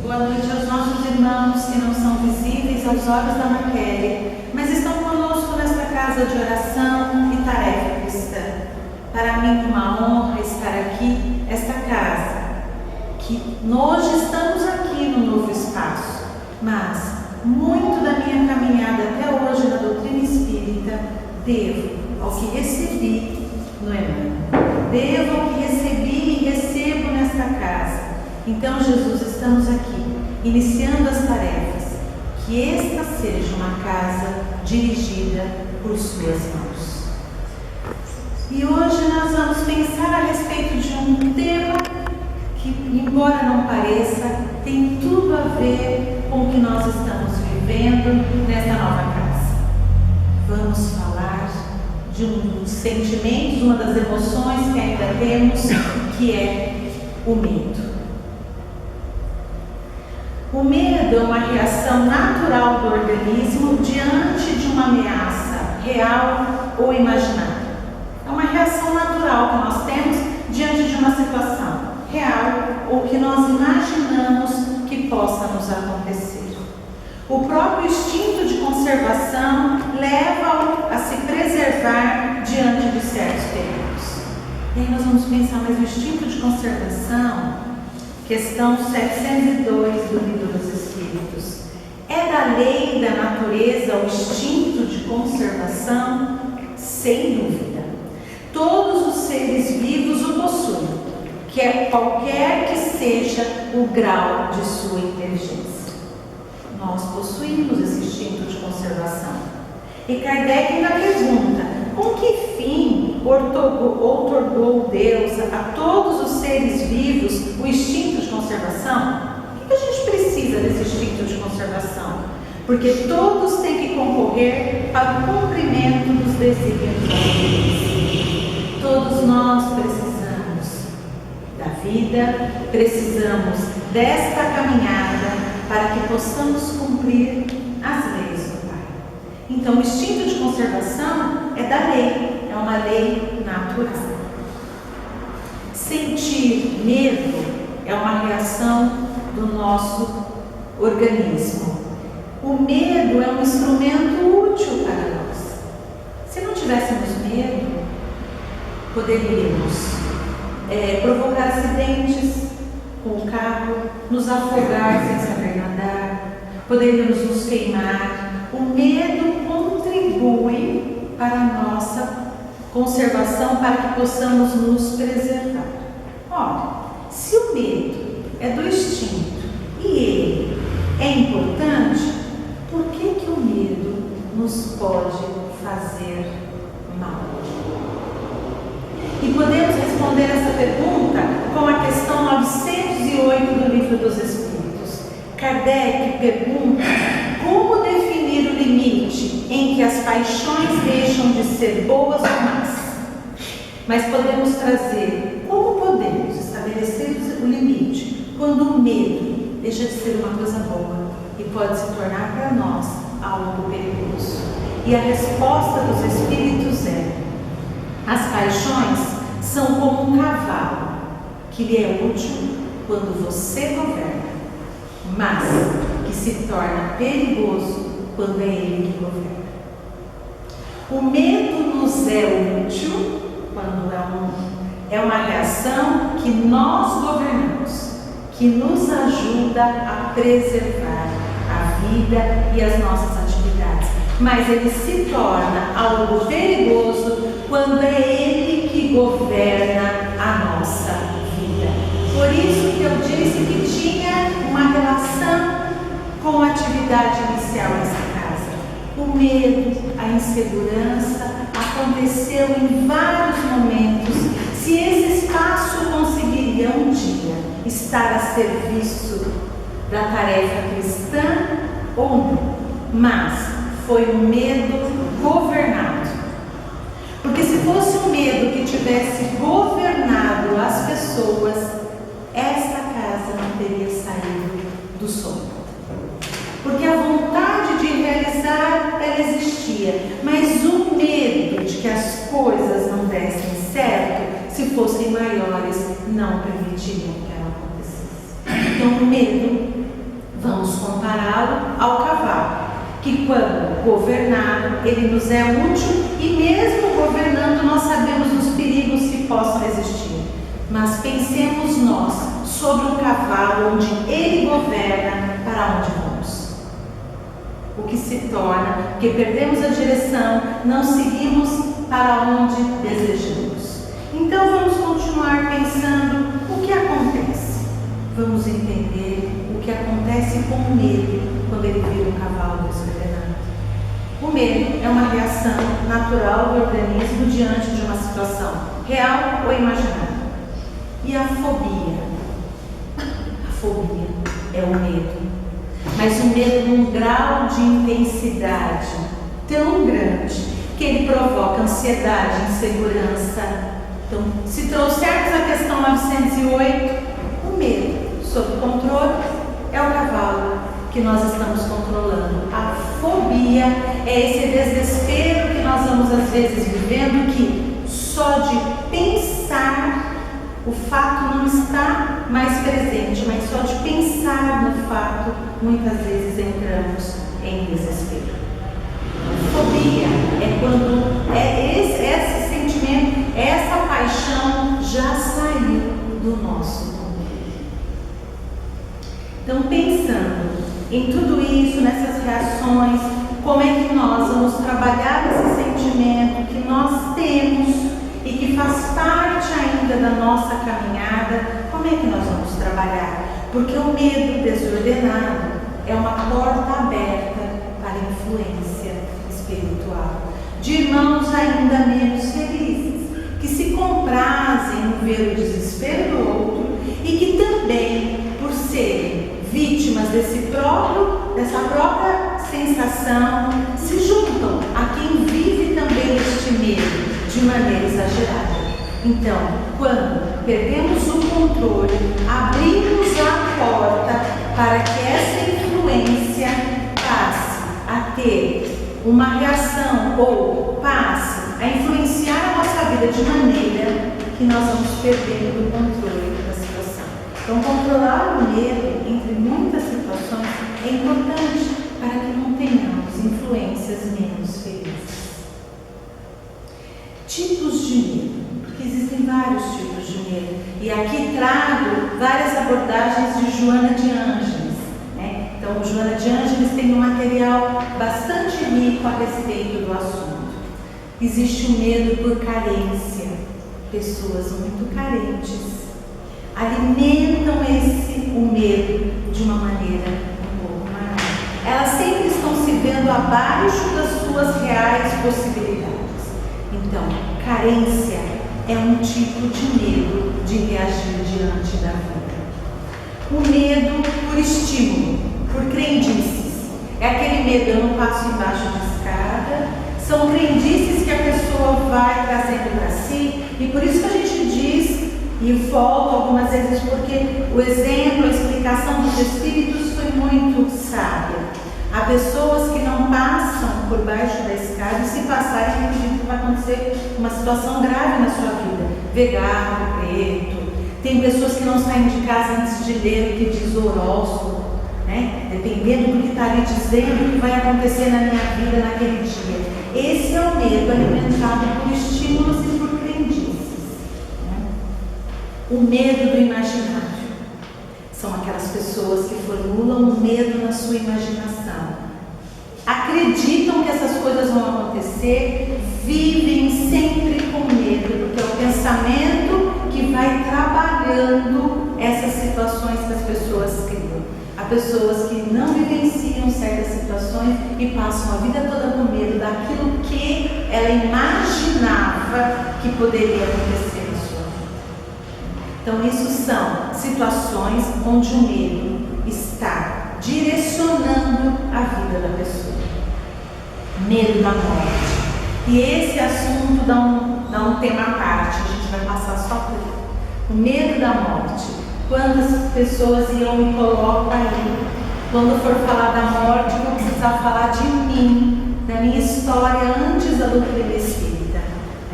Boa noite aos nossos irmãos que não são visíveis aos olhos da matéria, mas estão conosco nesta casa de oração e tarefa cristã. Para mim, uma honra estar aqui, esta casa, que hoje estamos aqui no novo espaço, mas muito da minha caminhada até hoje na doutrina espírita devo ao que recebi no Emmanuel. Devo ao que recebi e recebo nesta casa. Então, Jesus, estamos aqui, iniciando as tarefas, que esta seja uma casa dirigida por suas mãos. E hoje nós vamos pensar a respeito de um tema que, embora não pareça, tem tudo a ver com o que nós estamos vivendo nesta nova casa. Vamos falar de um dos sentimentos, uma das emoções que ainda temos, que é o medo. O medo é uma reação natural do organismo diante de uma ameaça real ou imaginária. É uma reação natural que nós temos diante de uma situação real ou que nós imaginamos que possa nos acontecer. O próprio instinto de conservação leva-o a se preservar diante de certos perigos. E aí nós vamos pensar, mas o instinto de conservação, questão 702 do Livro dos Espíritos, é da lei da natureza o instinto de conservação? Sem dúvida. Todos os seres vivos o possuem, qualquer que seja o grau de sua inteligência. Nós possuímos esse instinto de conservação. E Kardec ainda pergunta: com que fim outorgou Deus a todos os seres vivos o instinto de conservação? Por que a gente precisa desse instinto de conservação? Porque todos têm que concorrer para o cumprimento dos desígnios da vida. Todos nós precisamos da vida, precisamos desta caminhada para que possamos cumprir as leis do Pai. Então, o instinto de conservação é da lei, é uma lei natural. Sentir medo é uma reação do nosso organismo. O medo é um instrumento útil para nós. Se não tivéssemos medo, poderíamos provocar acidentes com o carro, nos afogar sem saber nadar, poderíamos nos queimar. O medo contribui para a nossa conservação, para que possamos nos preservar. Ora, se o medo é do instinto e ele é importante, por que o medo nos pode fazer mal? E podemos responder essa pergunta com a questão 908 do Livro dos Espíritos. Kardec pergunta: como definir o limite em que as paixões deixam de ser boas ou más? Mas podemos trazer: como podemos estabelecer o limite quando o medo deixa de ser uma coisa boa e pode se tornar para nós algo perigoso? E a resposta dos Espíritos é: as paixões são como um cavalo que lhe é útil quando você governa, mas que se torna perigoso quando é ele que governa. O medo nos é útil quando é uma reação que nós governamos, que nos ajuda a preservar a vida e as nossas atividades, mas ele se torna algo perigoso quando é ele que governa a nossa vida. Por isso que eu disse que tinha uma relação com a atividade inicial dessa casa. O medo, a insegurança aconteceu em vários momentos. Se esse espaço conseguiria um dia estar a serviço da tarefa cristã ou não, mas foi um medo governado. Porque se fosse um medo que tivesse governado as pessoas, esta casa não teria saído do sono. Porque a vontade de realizar, ela existia, mas o medo de que as coisas não dessem certo, se fossem maiores, não permitiriam que ela acontecesse. Então, o medo, vamos compará-lo ao cavalo, que quando governado, ele nos é útil e mesmo governando nós sabemos dos perigos que possam existir. Mas pensemos nós sobre o cavalo onde ele governa, para onde vamos. O que se torna que perdemos a direção, não seguimos para onde desejamos. Então vamos continuar pensando o que acontece. Vamos entender o que acontece com o medo quando ele vira um cavalo desordenado. O medo é uma reação natural do organismo diante de uma situação real ou imaginária. E a fobia? A fobia é o medo, mas o medo num grau de intensidade tão grande que ele provoca ansiedade, insegurança. Então, se trouxermos a questão 908, o medo sob controle é o cavalo que nós estamos controlando. A fobia é esse desespero que nós vamos às vezes vivendo, que só de pensar o fato não está mais presente, mas só de pensar no fato, muitas vezes entramos em desespero. Fobia é quando esse sentimento, essa paixão já saiu do nosso controle. Então, pensando em tudo isso, nessas reações, como é que nós vamos trabalhar esse sentimento que nós temos e que faz parte ainda da nossa caminhada, como é que nós vamos trabalhar? Porque o medo desordenado é uma porta aberta para a influência espiritual de irmãos ainda menos felizes, que se comprazem em ver o desespero do outro e que também, por serem vítimas dessa própria sensação, se juntam a quem vive também este medo de maneira exagerada. Então, quando perdemos o controle, abrimos a porta para que essa influência passe a ter uma reação ou passe a influenciar a nossa vida de maneira que nós vamos perdendo o controle da situação. Então, controlar o medo, entre muitas situações, é importante para que não tenhamos influências menos felizes. Tipos de medo, porque existem vários tipos de medo, e aqui trago várias abordagens de Joana de Ângeles, né? Então, Joana de Ângeles tem um material bastante rico a respeito do assunto. Existe o medo por carência. Pessoas muito carentes alimentam o medo de uma maneira um pouco maior. Elas sempre estão se vendo abaixo das suas reais possibilidades. Então, carência é um tipo de medo de reagir diante da vida. O medo por estímulo, por crendices. É aquele medo, eu não passo embaixo de escada. São crendices que a pessoa vai trazendo para si, e por isso que a gente diz, e volto algumas vezes, porque o exemplo, a explicação dos espíritos foi muito sábia. Há pessoas que não passam por baixo da escada e se passarem, acreditam que vai acontecer uma situação grave na sua vida. Vegano, preto. Tem pessoas que não saem de casa antes de ler o que diz o horóscopo, né? Dependendo do que está ali dizendo, o que vai acontecer na minha vida naquele dia. Esse é o medo alimentado por estímulos e por crendices, né? O medo do imaginário. São aquelas pessoas que formulam o medo na sua imaginação. Acreditam que essas coisas vão acontecer, vivem sempre com medo, porque é o pensamento que vai trabalhando essas situações que as pessoas criam. Há pessoas que não vivenciam certas situações e passam a vida toda com medo daquilo que ela imaginava que poderia acontecer na sua vida. Então, isso são situações onde o medo está direcionando a vida da pessoa. Medo da morte. E esse assunto dá um tema à parte, a gente vai passar só por ele. O medo da morte. Quantas pessoas iam e colocam aí, quando for falar da morte, vou precisar falar de mim, da minha história antes da doutrina espírita.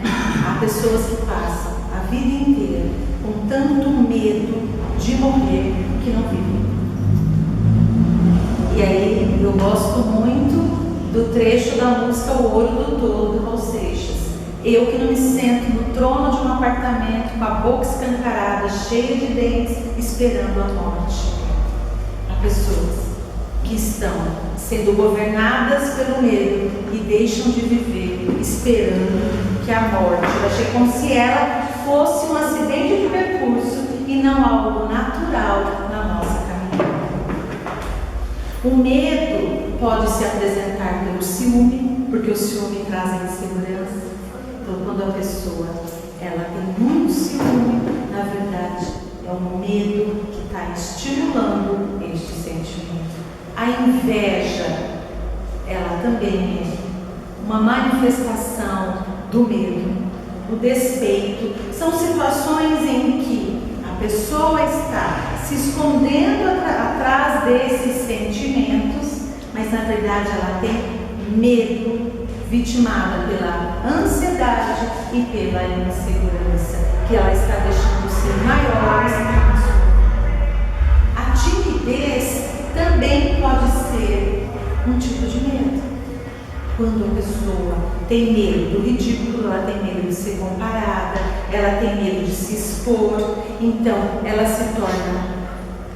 Há pessoas que passam a vida inteira com tanto medo de morrer, que não vivem. E aí eu gosto muito do trecho da música O Ouro do Tolo, do Raul Seixas. Eu que não me sento no trono de um apartamento com a boca escancarada, cheia de dentes, esperando a morte. Há pessoas que estão sendo governadas pelo medo e deixam de viver esperando que a morte vai chegar, como se ela fosse um acidente de percurso e não algo natural na nossa caminhada. O medo pode se apresentar pelo ciúme, porque o ciúme traz a insegurança. Então, quando a pessoa ela tem muito ciúme, na verdade é o medo que está estimulando este sentimento. A inveja, ela também é uma manifestação do medo. O despeito são situações em que a pessoa está se escondendo atrás desses sentimentos, mas na verdade ela tem medo, vitimada pela ansiedade e pela insegurança, que ela está deixando ser maiores na sua vida. A timidez também pode ser um tipo de medo. Quando a pessoa tem medo do ridículo, ela tem medo de ser comparada, ela tem medo de se expor, então ela se torna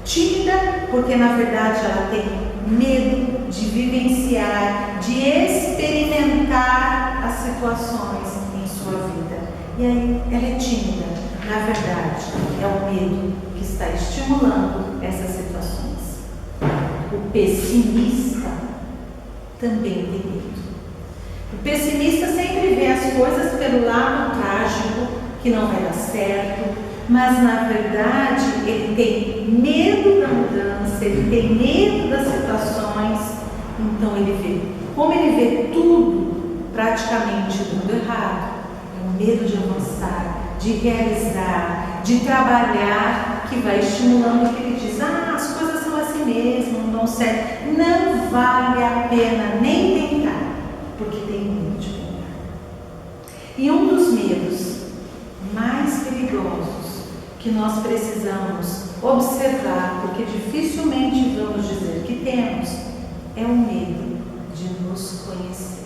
tímida, porque na verdade ela tem medo de vivenciar, de experimentar as situações em sua vida. E aí ela é tímida. Na verdade, é o medo que está estimulando essas situações. O pessimista também tem medo. O pessimista sempre vê as coisas pelo lado trágico, que não vai dar certo, mas na verdade ele tem medo da mudança, ele tem medo das situações, então ele vê. Como ele vê tudo praticamente dando errado, é o medo de avançar, de realizar, de trabalhar, que vai estimulando o que ele diz: as coisas são assim mesmo, não dão certo, não vale a pena nem tentar, porque tem medo de tentar. E um dos medos mais perigosos que nós precisamos observar, porque dificilmente vamos dizer que temos, é o medo de nos conhecer.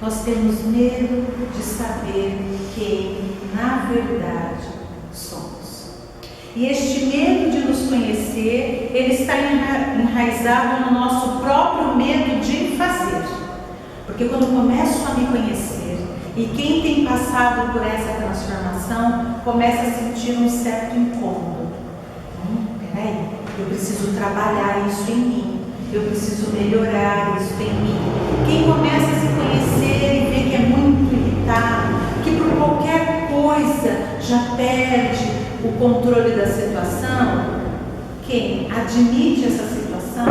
Nós temos medo de saber quem, na verdade, somos. E este medo de nos conhecer, ele está enraizado no nosso próprio medo de fazer. Porque quando eu começo a me conhecer, e quem tem passado por essa transformação, começa a sentir um certo incômodo. Peraí, eu preciso trabalhar isso em mim. Eu preciso melhorar isso em mim. Quem começa a se conhecer e vê que é muito irritado, que por qualquer coisa já perde o controle da situação, quem admite essa situação,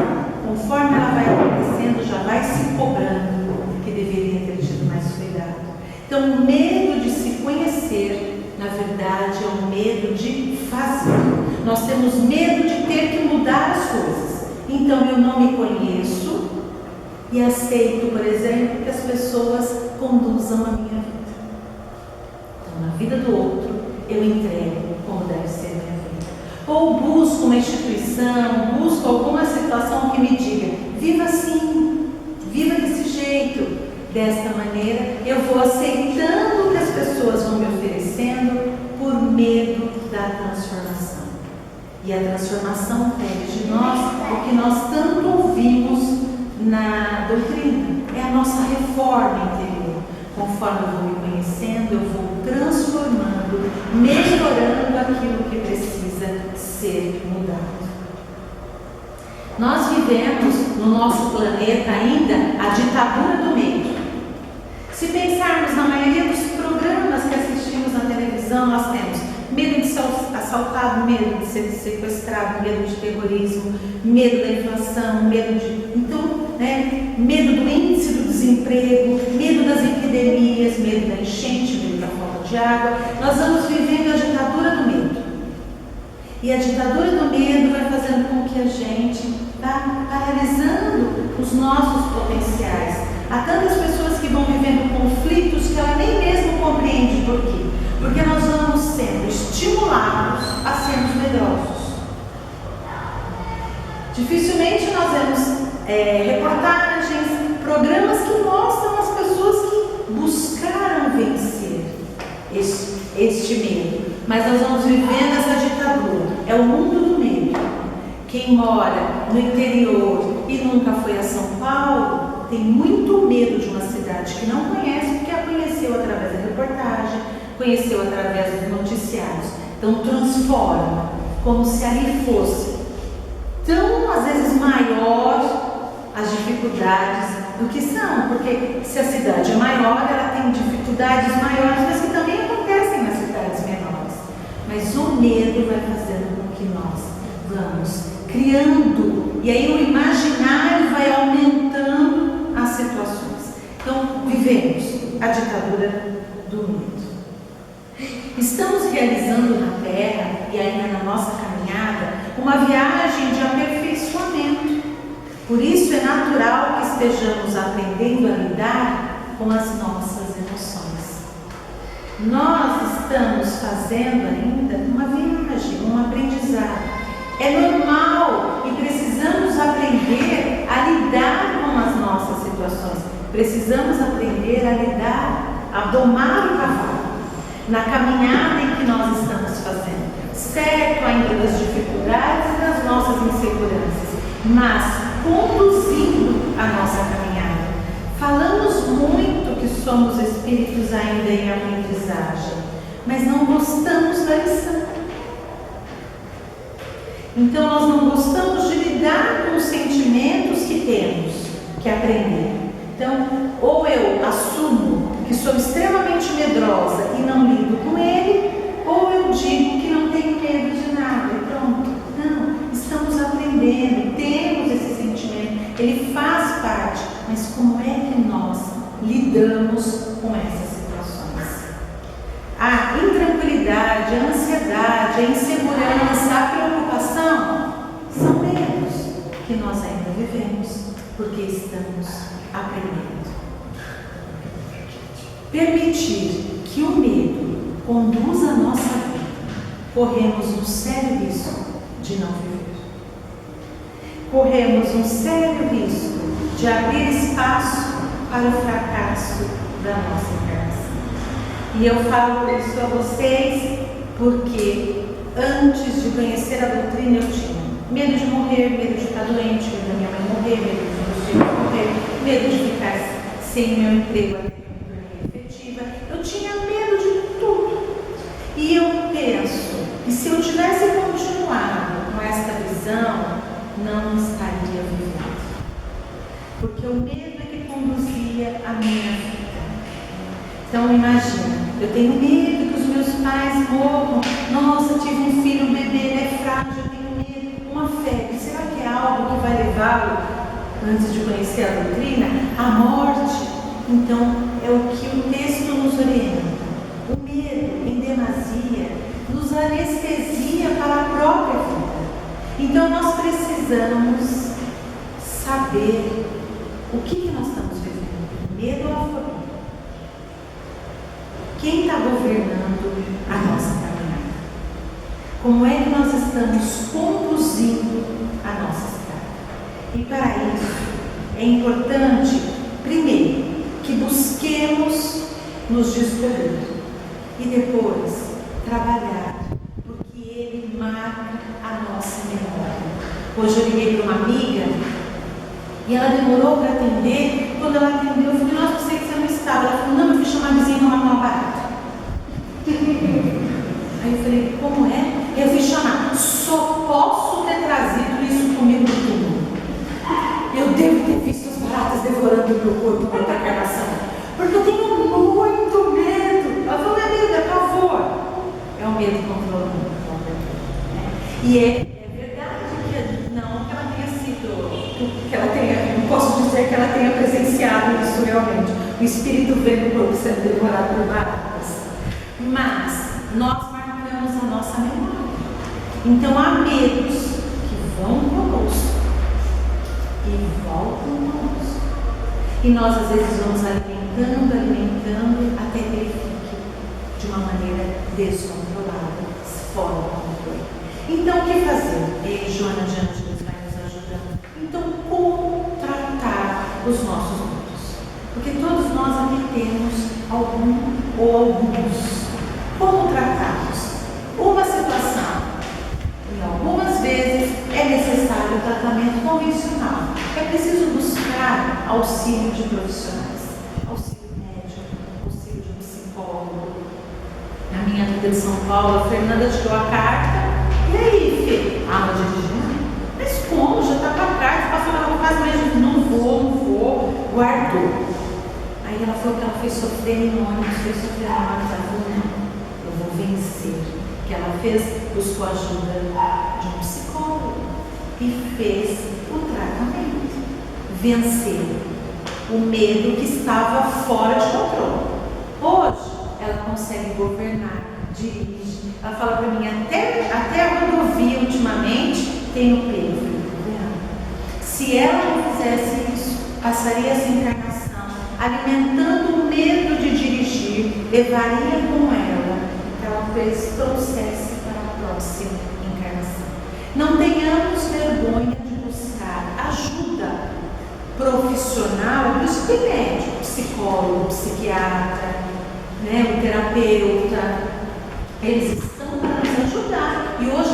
conforme ela vai acontecendo, já vai se cobrando que deveria ter tido mais cuidado. Então, o medo de se conhecer, na verdade, é o medo de fazer. Nós temos medo de ter que mudar as coisas. Então, eu não me conheço e aceito, por exemplo, que as pessoas conduzam a minha vida. Então, na vida do outro, eu entrego como deve ser a minha vida. Ou busco uma instituição, busco alguma situação que me diga: viva assim, viva desse jeito. Desta maneira, eu vou aceitando o que as pessoas vão me oferecendo por medo da transformação. E a transformação pede de nós o que nós tanto ouvimos na doutrina. É a nossa reforma interior. Conforme eu vou me conhecendo, eu vou transformando, melhorando aquilo que precisa ser mudado. Nós vivemos no nosso planeta ainda a ditadura do medo. Se pensarmos na maioria dos programas que assistimos na televisão, nós temos medo de ser assaltado, medo de ser sequestrado, medo de terrorismo, medo da inflação, medo do índice do desemprego, medo das epidemias, medo da enchente, medo da falta de água. Nós vamos vivendo a ditadura do medo. E a ditadura do medo vai fazendo com que a gente vá paralisando os nossos potenciais. Há tantas pessoas que vão vivendo conflitos que ela nem mesmo compreende por quê. Porque nós vamos sendo estimulados a sermos medrosos. Dificilmente nós vemos reportagens, programas que mostram as pessoas que buscaram vencer este medo. Mas nós vamos vivendo essa ditadura. É o mundo do medo. Quem mora no interior e nunca foi a São Paulo tem muito medo de uma cidade que não conhece, porque a conheceu através da reportagem, conheceu através dos noticiários. Então transforma, como se ali fosse tão, às vezes, maior as dificuldades do que são, porque se a cidade é maior, ela tem dificuldades maiores, mas que também acontecem nas cidades menores. Mas o medo vai fazendo com que nós vamos criando, e aí o imaginário vai aumentando as situações. Então, vivemos a ditadura do medo. Estamos realizando na Terra, e ainda na nossa caminhada, uma viagem de aperfeiçoamento. Por isso é natural que estejamos aprendendo a lidar com as nossas emoções. Nós estamos fazendo ainda uma viagem, um aprendizado. É normal e precisamos aprender a lidar com as nossas situações. Precisamos aprender a lidar, a domar o cavalo na caminhada em que nós estamos fazendo. Certo ainda das dificuldades e das nossas inseguranças, mas conduzindo a nossa caminhada. Falamos muito que somos espíritos ainda em aprendizagem, mas não gostamos da lição. Então nós não gostamos de lidar com os sentimentos que temos que aprender. Então, ou eu assumo que sou extremamente medrosa e não lido com ele, ou eu digo que não tenho medo de nada e pronto. Não, estamos aprendendo, temos esse sentimento, ele faz parte, mas como é que nós lidamos com essas situações? A intranquilidade, a ansiedade, a insegurança, a preocupação são medos que nós ainda vivemos, porque estamos aprendendo. Permitir que o medo conduza a nossa vida, corremos um sério risco de não viver. Corremos um sério risco de abrir espaço para o fracasso da nossa encarnação. E eu falo isso a vocês porque antes de conhecer a doutrina eu tinha medo de morrer, medo de ficar doente, medo da minha mãe morrer, medo de meus filhos morrer, medo de ficar sem meu emprego efetiva. Eu tinha medo de tudo. E eu penso que se eu tivesse continuado com esta visão, não estaria vivendo. Porque o medo é que conduzia a minha vida. Então imagina, eu tenho medo que os meus pais morram. Nossa, tive um filho, um bebê, ele é frágil, eu tenho medo. Uma febre, será que é algo que vai levá-lo, antes de conhecer a doutrina, à morte? Então é o que o texto nos orienta. O medo, em demasia, nos anestesia para a própria vida. Então nós precisamos saber o que nós estamos vivendo. Medo ou a fobia? Quem está governando a nossa caminhada? Como é que nós estamos conduzindo a nossa estrada? E para isso é importante, primeiro, que busquemos nos descobrir e depois trabalhar, porque ele marca a nossa memória. Hoje eu liguei para uma amiga e ela demorou para atender. Quando ela atendeu, eu falei, nossa, você que você não estava. Ela falou, não, eu fui chamar a vizinha para matar uma barata. Aí eu falei, como é? Eu fui chamar, só posso ter trazido isso comigo do túmulo. Eu devo ter visto as baratas devorando o meu corpo com outra encarnação, porque eu tenho muito medo. Ela falou, minha amiga, é pavor. É um medo controlado. E é verdade que não que ela tenha sido, que ela tenha, não posso dizer que ela tenha presenciado isso realmente, o espírito vendo o corpo sendo devorado por baratas, mas nós marcamos a nossa memória. Então há medos que vão conosco e voltam conosco. E nós às vezes vamos alimentando, até que ele fique de uma maneira descontrolada, fora do controle. Então o que fazer? E Joana de Ângeles vai nos ajudando. Então, como tratar os nossos medos? Porque todos nós aqui temos algum ou alguns. Como tratá-los? Uma situação, e algumas vezes é necessário tratamento convencional. É preciso buscar auxílio de profissionais, auxílio médico, auxílio de um psicólogo. Na minha vida de São Paulo, a Fernanda tirou a carta. E aí, Fê? Aula de dirigir? Mas como? Já está com a carta, passou na casa, mas não vou, guardou. Aí ela falou que ela foi sofrer em ônibus, ela falou, não, eu vou vencer. Que ela buscou ajuda de um psicólogo e fez o tratamento. Venceu o medo que estava fora de controle. Hoje, ela consegue governar, dirige. Ela fala para mim, até a rodovia ultimamente tem o peso. Se ela não fizesse isso, passaria essa encarnação alimentando o medo de dirigir, levaria com ela que ela trouxesse para a próxima encarnação. Não tenhamos vergonha de buscar ajuda profissional, por isso tem médico, psicólogo, psiquiatra, o terapeuta. Eles estão para nos ajudar. E hoje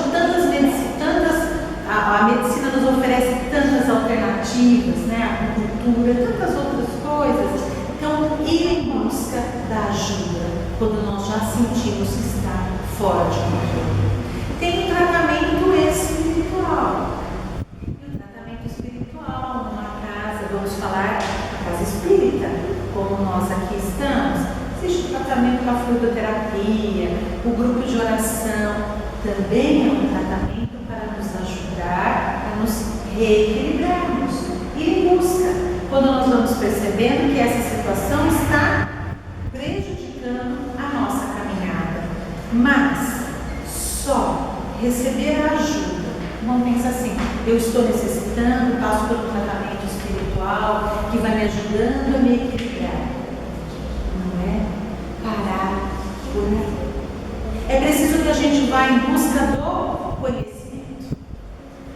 a medicina nos oferece tantas alternativas, a acupuntura, tantas outras coisas. Então, ir em busca da ajuda quando nós já sentimos que está fora de controle. Tem o tratamento espiritual. E o tratamento espiritual numa casa, vamos falar da casa espírita, como nós aqui estamos. Existe o tratamento com a fluidoterapia, o grupo de oração também é um tratamento para nos ajudar a nos reequilibrarmos, ir em busca. Quando nós vamos percebendo que essa situação está prejudicando a nossa caminhada, mas só receber a ajuda, não pensa assim, eu estou necessitando, passo por um tratamento espiritual que vai me ajudando a me equilibrar. Parar por aí. É preciso que a gente vá em busca do conhecimento.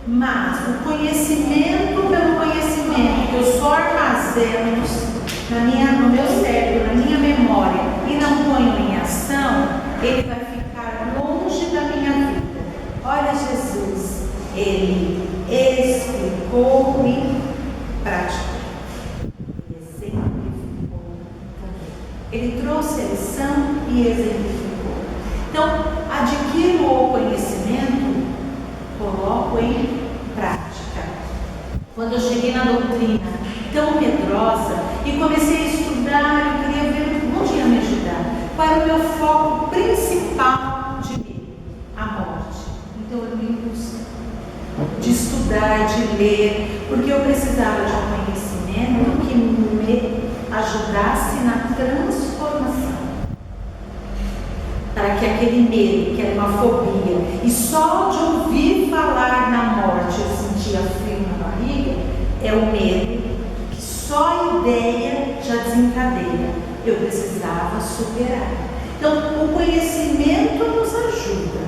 Mas o conhecimento pelo conhecimento que eu só armazeno no meu cérebro, na minha memória e não ponho em ação, ele vai ficar longe da minha vida. Olha Jesus, ele explicou e praticou. Ele trouxe a lição e exemplificou. Então, adquiro o conhecimento, coloco em prática. Quando eu cheguei na doutrina tão medrosa e comecei a estudar, eu queria ver onde ia me ajudar. Qual era o meu foco principal de mim? A morte. Então, eu me busca de estudar, de ler, porque eu precisava de um conhecimento que me ajudasse na transformação, para que aquele medo, que era uma fobia, e só de ouvir falar na morte eu sentia frio na barriga, é o medo que só a ideia já desencadeia. Eu precisava superar. Então, o conhecimento nos ajuda,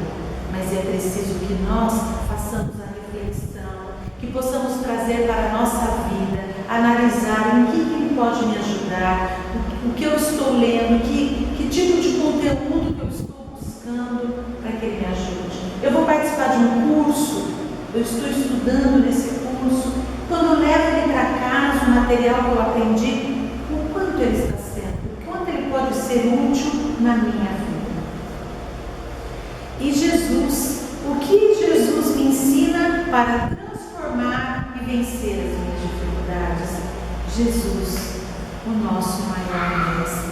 mas é preciso que nós façamos a reflexão, que possamos trazer para a nossa vida, analisar em que ele pode me ajudar, o que eu estou lendo, que tipo de conteúdo que eu estou buscando para que ele me ajude. Eu vou participar de um curso, eu estou estudando nesse curso, quando eu levo ele para casa, o material que eu aprendi, o quanto ele está sendo, o quanto ele pode ser útil na minha vida. E Jesus, o que Jesus me ensina para transformar e vencer as minhas dificuldades? Jesus, o nosso maior mestre.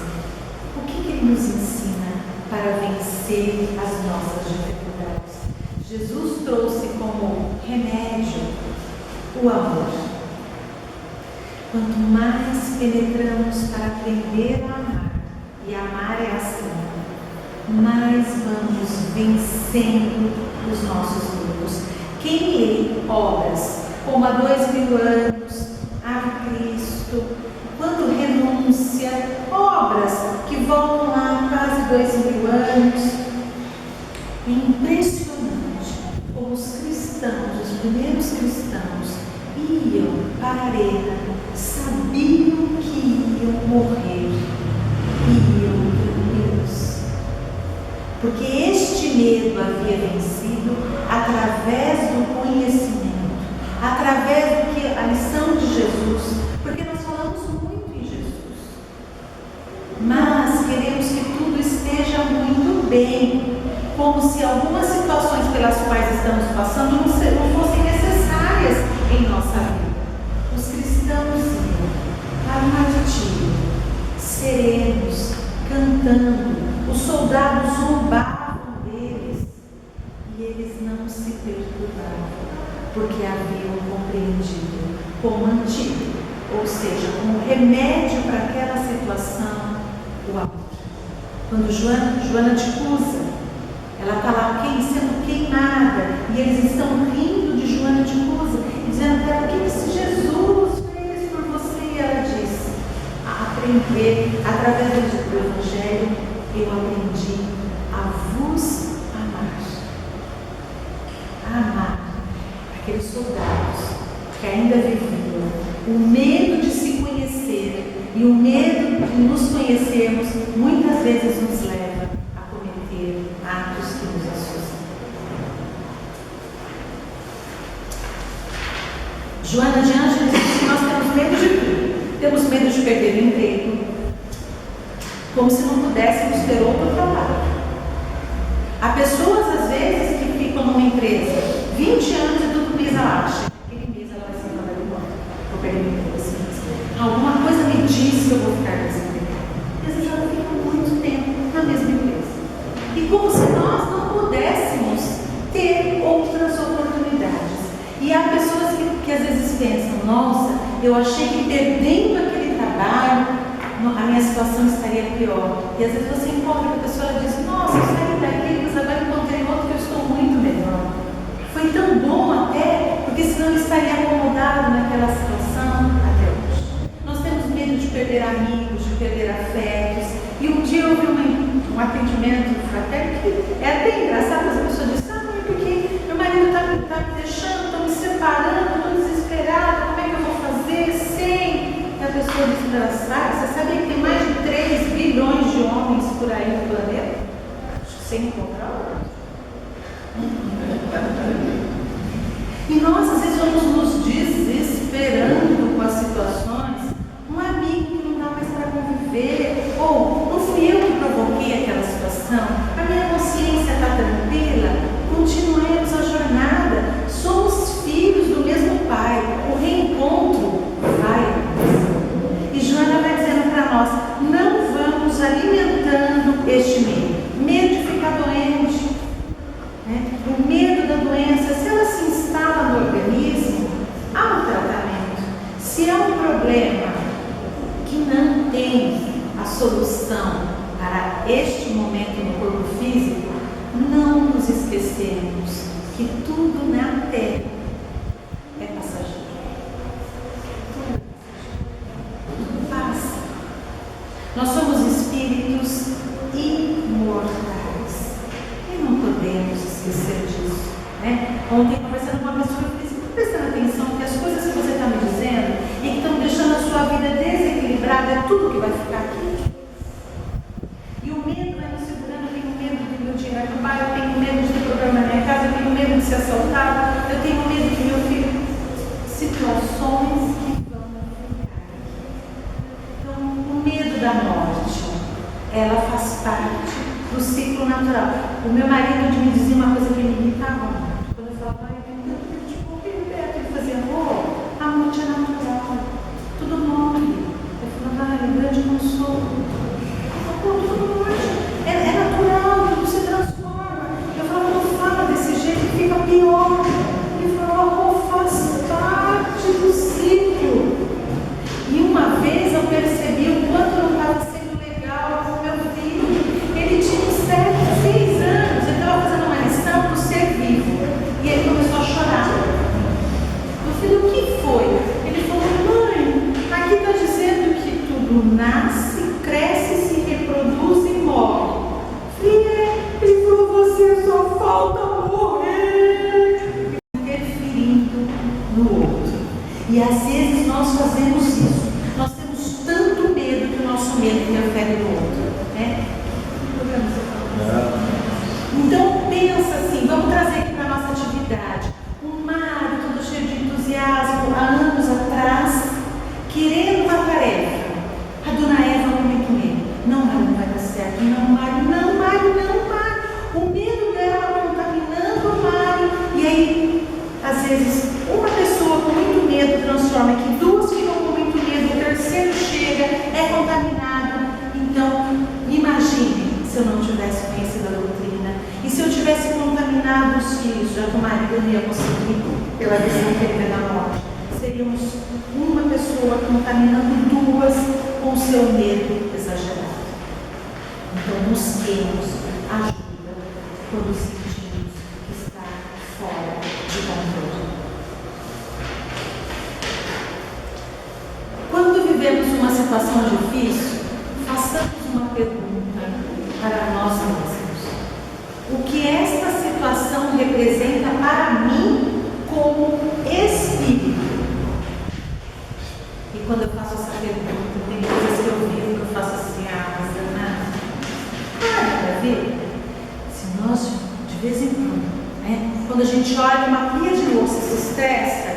O que ele nos ensina para vencer as nossas dificuldades? Jesus trouxe como remédio o amor. Quanto mais penetramos para aprender a amar, e amar é assim, mais vamos vencendo os nossos grupos. Quem lê obras como há 2000 anos, Ave Cristo, obras que voltam lá quase 2000 anos. É impressionante como os cristãos, os primeiros cristãos, iam para a arena, sabiam que iam morrer, iam tranquilos, porque este medo havia vencido através do conhecimento, através do que a lição de Jesus, porque nós falamos muito em Jesus, mas queremos que tudo esteja muito bem, como se algumas situações pelas quais estamos passando não fossem necessárias em nossa vida. Os cristãos iam para uma retiro, serenos, cantando, os soldados zombavam deles e eles não se perturbavam, porque haviam compreendido como antídoto, ou seja, como remédio para aquela situação, o amor. Quando Joana de Cusa, ela está lá sendo queimada e eles estão rindo de Joana de Cusa, dizendo para ela: o que esse Jesus fez por você? E ela diz: aprender, através do Evangelho, eu aprendi a vos amar aqueles soldados que ainda viviam o medo de se conhecer, e o medo de nos conhecermos muitas vezes nos leva a cometer atos que nos assustam. Joana de Ângeles diz que nós temos medo de tudo. Temos medo de perder o emprego, como se não pudéssemos ter outro trabalho. Há pessoas, às vezes, que ficam numa empresa 20 anos e tudo pisa acha. Aquele mês ela vai ser mandada embora. Vou perder meu emprego assim. Alguma coisa me diz que eu vou ficar desempregada. Às vezes ela fica muito tempo na mesma empresa. E como se nós não pudéssemos ter outras oportunidades. E há pessoas que às vezes pensam: nossa, eu achei que perdendo aquele trabalho a minha situação estaria pior. E às vezes você encontra a pessoa e diz: nossa, eu saí daqui, mas agora encontrei outro que eu estou muito melhor. Foi tão bom até, porque senão eu estaria acomodado naquela situação até hoje. Nós temos medo de perder amigos, de perder afetos. E um dia eu vi um atendimento fraterno que é até engraçado, mas a pessoa diz: ah, não, é porque meu marido está me deixando, estou me separando, estou desesperada, como é que eu vou fazer sem... E a pessoa diz para ela: você sabia que tem mais de 3 bilhões de homens por aí no planeta? Sem encontrar outro. E nós às vezes vamos nos desesperando com as situações. Um amigo que não dá mais para conviver, ou não fui eu que provoquei aquela situação, a minha consciência está tranquila. Continuemos a jornada. Somos filhos do mesmo Pai. O reencontro vai acontecer. E Joana vai dizendo para nós: não vamos alimentando este medo. Medo de ficar doente, né? O medo da doença, se ela se instala no organismo, há um tratamento. Se é um problema que não tem a solução para este momento no corpo físico, não nos esquecemos que tudo na terra é passageiro. Tudo passa. Nós somos espíritos imortais e não podemos esquecer disso, né? Ontem, conversando com uma pessoa, eu disse: prestando atenção que as coisas que você está me dizendo e que estão deixando a sua vida desequilibrada é tudo que vai ficar aqui. E o medo vai nos segurando. Eu tenho medo de meu dia acabar, eu tenho medo de ter problema na minha casa, eu tenho medo de ser assaltado, eu tenho medo de meu filho. Situações que vão ficar. Então, o medo da morte, ela faz parte do ciclo natural. O meu marido me dizia uma coisa que me irritava muito. Quando eu falava: eu tenho tanto medo de morrer, Beto, ele fazia: a morte é natural, tudo morre. Eu falava: é grande consolo. Tudo morte é natural, tudo se transforma. Eu falava: não fala desse jeito, fica pior. Ele falava: faz parte do ciclo. E uma vez eu percebi o quanto não estava sendo legal com o meu filho. Ele tinha 6 anos, ele estava fazendo uma lição para o ser vivo. E ele começou a chorar. Eu falei: o que no outro. E às vezes nós fazemos isso. Nós temos tanto medo que o nosso medo interfere no outro, né? Então pensa assim, vamos trazer aqui para a nossa atividade. Um Mário todo cheio de entusiasmo, há anos atrás, querendo uma tarefa. A dona Eva com muito medo. Não, Mário, não vai dar certo. Não, Mário, não, Mário, não, Mário. O medo dela contaminando o Mário. E aí, às vezes, uma pessoa com muito medo transforma que duas ficam com muito medo, o terceiro chega, é contaminado. Então, imagine se eu não tivesse conhecido a doutrina. E se eu tivesse contaminado os filhos, já que o marido não ia conseguir, pela visão que ele vê da morte. Seríamos uma pessoa contaminando duas com seu medo exagerado. Então, busquemos ajuda quando sentimos que está fora de controle. Quando vivemos uma situação difícil, façamos uma pergunta para nós mesmos. O que esta situação representa para mim como espírito? E quando eu faço essa pergunta, tem coisas que eu vivo que eu faço assim, mas Ana, para ver, se nós, de vez em quando, né, quando a gente olha uma pia de louça e se estressa,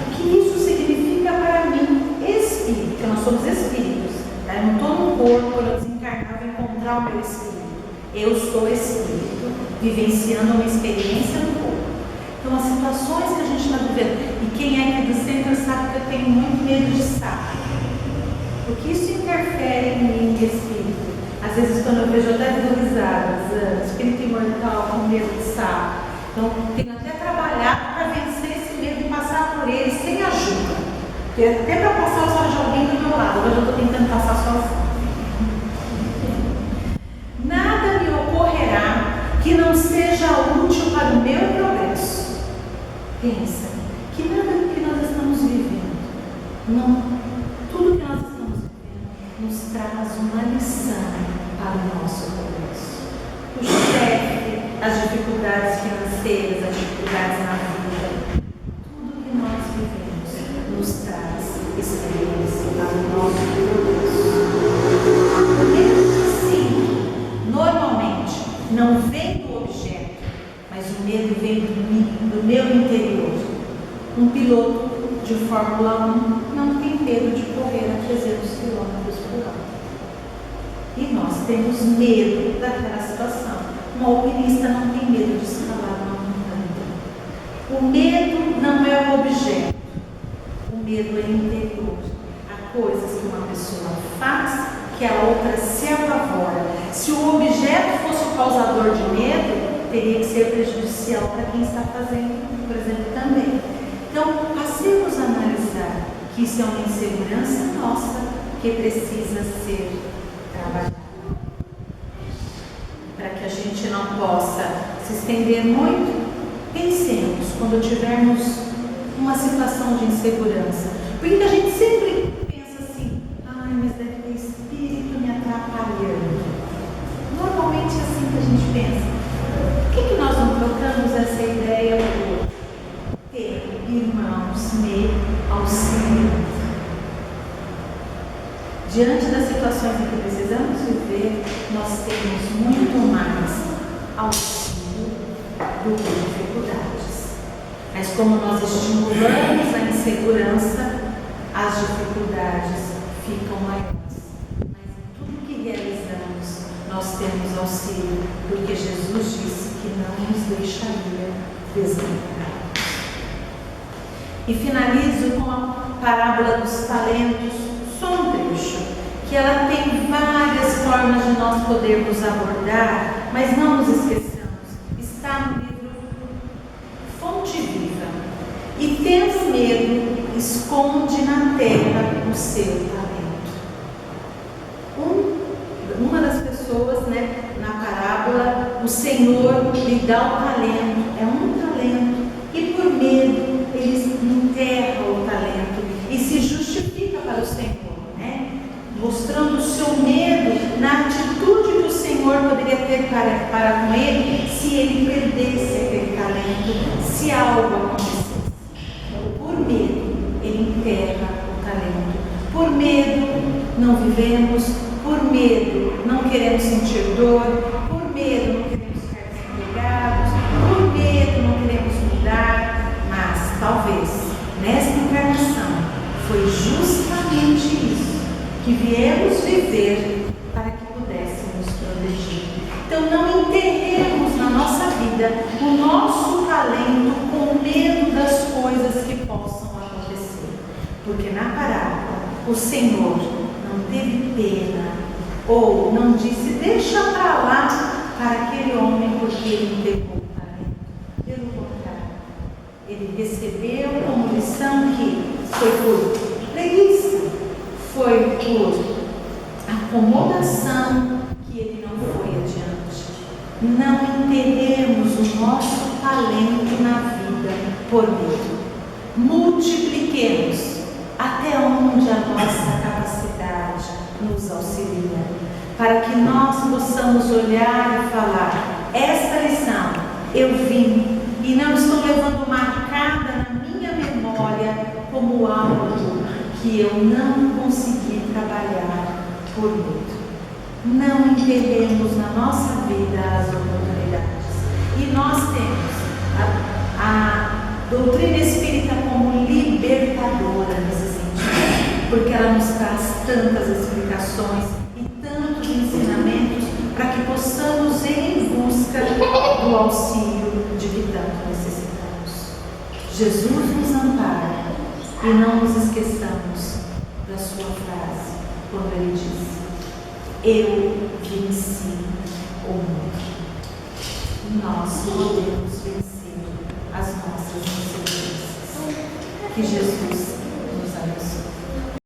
o que isso significa para mim, espírito? Porque nós somos espíritos, né? Eu não estou no corpo, quando eu desencarnar, eu vou encontrar o meu espírito. Eu sou espírito, vivenciando uma experiência no corpo. Então, as situações que a gente está vivendo, e quem é aqui do centro sabe que eu tenho muito medo de sapo, porque isso interfere em mim, espírito. Às vezes, quando eu vejo até visualizadas, espírito imortal com medo de sapo, então tenho até trabalhar para vencer esse medo e passar por ele sem ajuda, porque até para passar eu só de alguém do meu lado, hoje eu estou tentando passar sozinho. Nada me ocorrerá que não seja útil para o meu progresso. Pensa, que nada do que nós estamos vivendo, não, tudo que nós estamos vivendo nos traz uma lição para o nosso progresso. O chefe, as dificuldades financeiras, as dificuldades na vida, tudo que nós vivemos nos traz experiência para o nosso progresso. O medo, sim, normalmente não vem do objeto, mas o medo vem do meu interior. Um piloto de Fórmula 1 não tem medo de correr a 300 km por hora. E nós temos medo daquela situação. Um alpinista não tem medo de escalar uma montanha. O medo não é o objeto. O medo é interior. Há coisas que uma pessoa faz que a outra se apavora. Se o objeto fosse o causador de medo, teria que ser prejudicial para quem está fazendo, por exemplo, também. Então, passemos a analisar que isso é uma insegurança nossa que precisa ser trabalhada. Para que a gente não possa se estender muito, pensemos quando tivermos uma situação de insegurança. Porque a gente sempre pensa assim, mas deve ter espírito me atrapalhando. Normalmente é assim que a gente pensa. Por que nós não trocamos essa ideia por ter irmãos me auxiliando? Diante das situações em que precisamos viver, nós temos muito mais auxílio do que dificuldades. Mas como nós estimulamos a insegurança, as dificuldades ficam maiores. Mas em tudo que realizamos, nós temos auxílio, porque Jesus disse que não nos deixaria desamparados. E finalizo com a parábola dos talentos, só um trecho, que ela tem várias formas de nós podermos abordar, mas não nos esqueçamos, está no livro Fonte Viva. E tendo medo, esconde na terra o seu talento. Uma das pessoas, na parábola, o Senhor lhe dá o talento, é um talento, e por medo ele enterra o talento e se justifica para o Senhor, mostrando o seu medo na atitude que o Senhor poderia ter para com ele se ele perdesse aquele talento, se algo acontecesse. Por medo não vivemos, por medo não queremos sentir dor, por medo não queremos ficar desempregados, por medo não queremos mudar, mas talvez nesta encarnação foi justamente isso que viemos viver para que pudéssemos proteger. Então não enterremos na nossa vida o nosso talento com medo das coisas que possam acontecer, porque na parábola o Senhor não teve pena ou não disse deixa para lá para aquele homem porque ele enterrou o talento. Pelo contrário, ele recebeu como lição que foi por preguiça, foi por acomodação que ele não foi adiante. Não enterremos o nosso talento na vida por medo. Multipliquemos até onde a nossa capacidade nos auxilia, para que nós possamos olhar e falar: esta lição eu vim e não estou levando marcada na minha memória como algo que eu não consegui trabalhar por medo. Não enterremos na nossa vida as oportunidades. E nós temos a doutrina espírita como libertadora nesse sentido, porque ela nos traz tantas explicações e tantos ensinamentos para que possamos ir em busca do auxílio de que tanto necessitamos. Jesus nos ampara e não nos esqueçamos da sua frase quando ele diz: eu venci o mundo. Nós podemos vencer as nossas inseguranças. Que Jesus